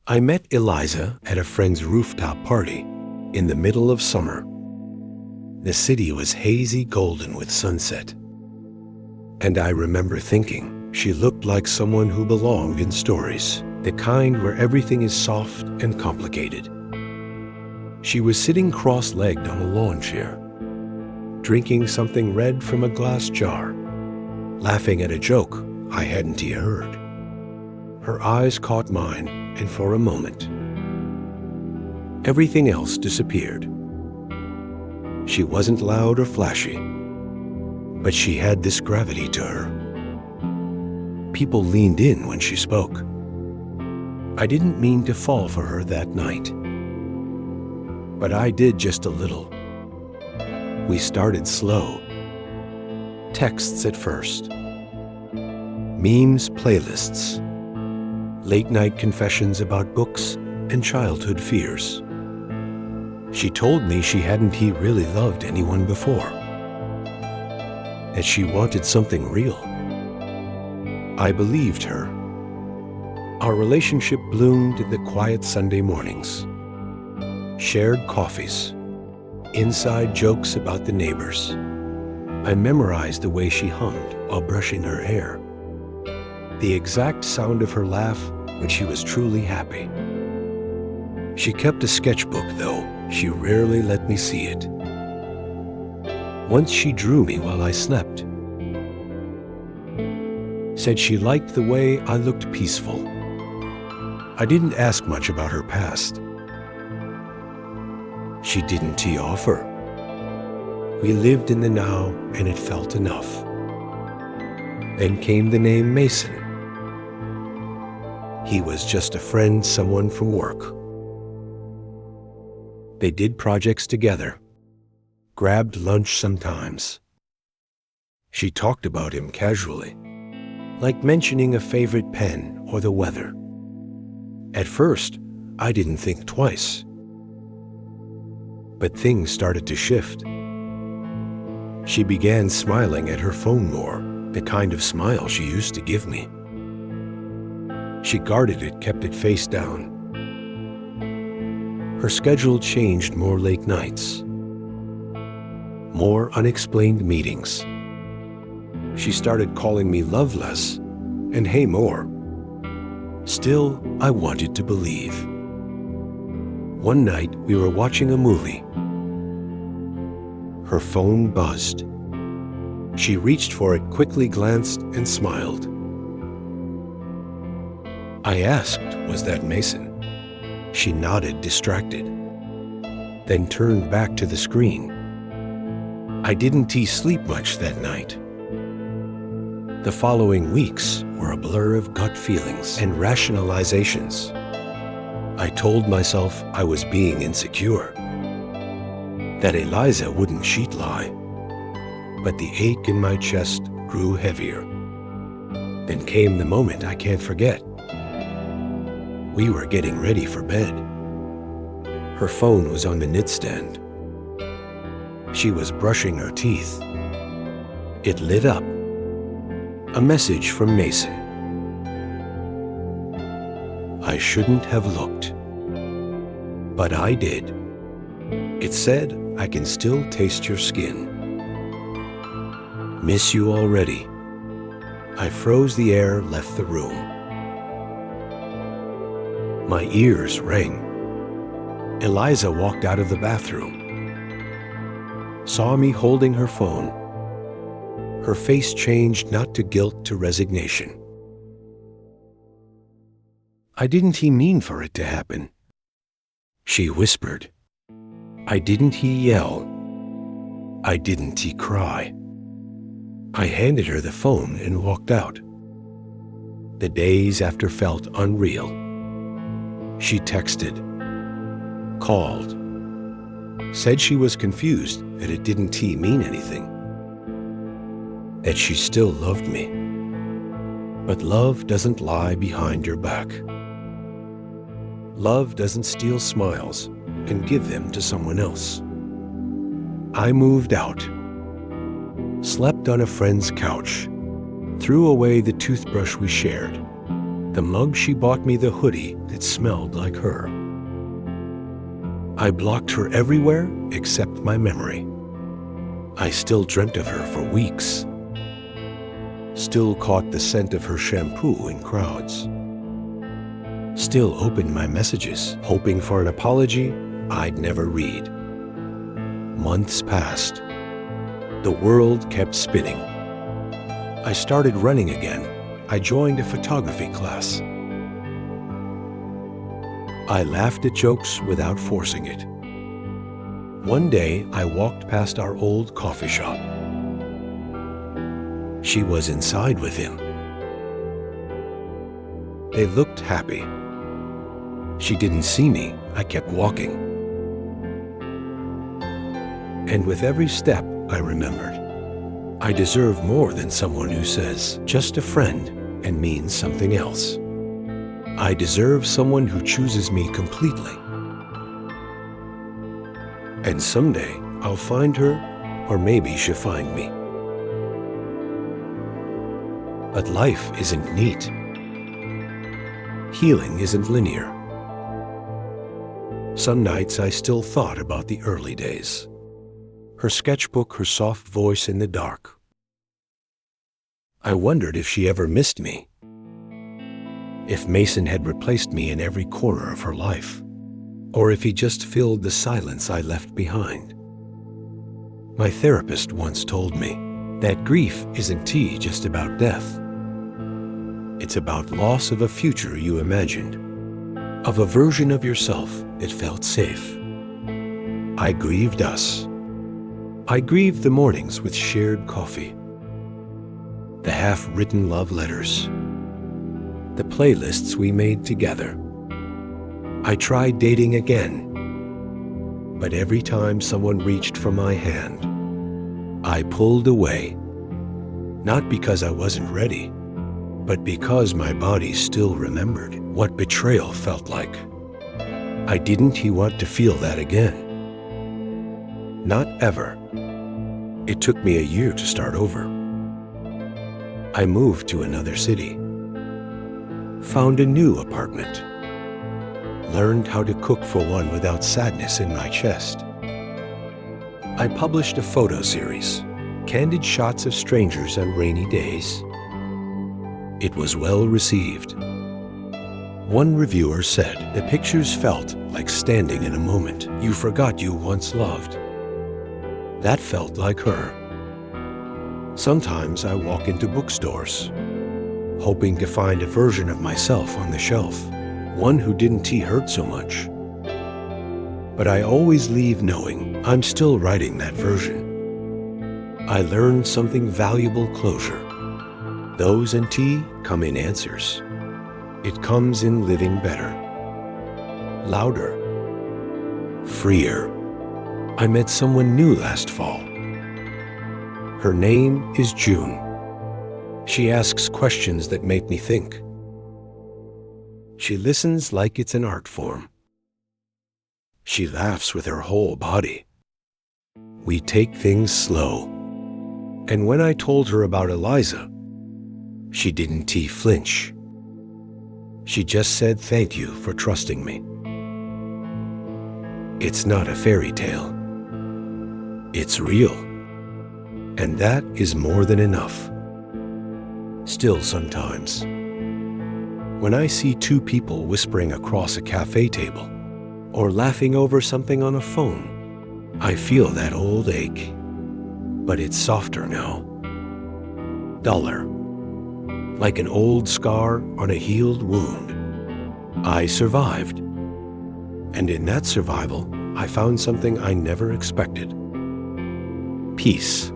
I met Eliza at a friend's rooftop party in the middle of summer. The city was hazy golden with sunset, and I remember thinking she looked like someone who belonged in stories, the kind where everything is soft and complicated. She was sitting cross-legged on a lawn chair, drinking something red from a glass jar, laughing at a joke I hadn't heard. Her eyes caught mine, and for a moment, everything else disappeared. She wasn't loud or flashy, but she had this gravity to her. People leaned in when she spoke. I didn't mean to fall for her that night, but I did just a little. We started slow. Texts at first. Memes, playlists. Late-night confessions about books and childhood fears. She told me she hadn't really loved anyone before, that she wanted something real. I believed her. Our relationship bloomed in the quiet Sunday mornings. Shared coffees, inside jokes about the neighbors. I memorized the way she hummed while brushing her hair, the exact sound of her laugh when she was truly happy. She kept a sketchbook, though she rarely let me see it. Once she drew me while I slept. Said she liked the way I looked peaceful. I didn't ask much about her past. She didn't tee off her. We lived in the now, and it felt enough. Then came the name Mason. He was just a friend, someone from work. They did projects together, grabbed lunch sometimes. She talked about him casually, like mentioning a favorite pen or the weather. At first, I didn't think twice. But things started to shift. She began smiling at her phone more, the kind of smile she used to give me. She guarded it, kept it face down. Her schedule changed, more late nights, more unexplained meetings. She started calling me loveless and hey more. Still, I wanted to believe. One night, we were watching a movie. Her phone buzzed. She reached for it, quickly glanced, and smiled. I asked, was that Mason? She nodded, distracted, then turned back to the screen. I didn't sleep much that night. The following weeks were a blur of gut feelings and rationalizations. I told myself I was being insecure, that Eliza wouldn't cheat lie, but the ache in my chest grew heavier. Then came the moment I can't forget. We were getting ready for bed. Her phone was on the nightstand. She was brushing her teeth. It lit up. A message from Mason. I shouldn't have looked, but I did. It said, I can still taste your skin. Miss you already. I froze the air, left the room. My ears rang. Eliza walked out of the bathroom, saw me holding her phone. Her face changed not to guilt, to resignation. I didn't mean for it to happen. She whispered. I didn't yell. I didn't cry. I handed her the phone and walked out. The days after felt unreal. She texted, called, said she was confused, that it didn't mean anything, that she still loved me. But love doesn't lie behind your back. Love doesn't steal smiles and give them to someone else. I moved out, slept on a friend's couch, threw away the toothbrush we shared, The mug she bought me the hoodie that smelled like her. I blocked her everywhere except my memory. I still dreamt of her for weeks. Still caught the scent of her shampoo in crowds. Still opened my messages, hoping for an apology I'd never read. Months passed. The world kept spinning. I started running again. I joined a photography class. I laughed at jokes without forcing it. One day, I walked past our old coffee shop. She was inside with him. They looked happy. She didn't see me. I kept walking. And with every step, I remembered, I deserve more than someone who says, just a friend, and means something else. I deserve someone who chooses me completely. And someday, I'll find her, or maybe she'll find me. But life isn't neat. Healing isn't linear. Some nights I still thought about the early days. Her sketchbook, her soft voice in the dark. I wondered if she ever missed me. If Mason had replaced me in every corner of her life. Or if he just filled the silence I left behind. My therapist once told me that grief isn't just about death. It's about loss of a future you imagined, of a version of yourself that felt safe. I grieved us. I grieved the mornings with shared coffee, the half-written love letters, the playlists we made together. I tried dating again, but every time someone reached for my hand, I pulled away, not because I wasn't ready, but because my body still remembered what betrayal felt like. I didn't want to feel that again. Not ever. It took me a year to start over. I moved to another city, found a new apartment, learned how to cook for one without sadness in my chest. I published a photo series, candid shots of strangers on rainy days. It was well received. One reviewer said the pictures felt like standing in a moment you forgot you once loved. That felt like her. Sometimes I walk into bookstores, hoping to find a version of myself on the shelf, one who didn't hurt so much. But I always leave knowing I'm still writing that version. I learned something valuable: closure. Those and tea come in answers. It comes in living better, louder, freer. I met someone new last fall. Her name is June. She asks questions that make me think. She listens like it's an art form. She laughs with her whole body. We take things slow. And when I told her about Eliza, she didn't flinch. She just said thank you for trusting me. It's not a fairy tale. It's real. And that is more than enough. Still sometimes, when I see two people whispering across a cafe table or laughing over something on a phone, I feel that old ache. But it's softer now, duller, like an old scar on a healed wound. I survived. And in that survival, I found something I never expected: peace.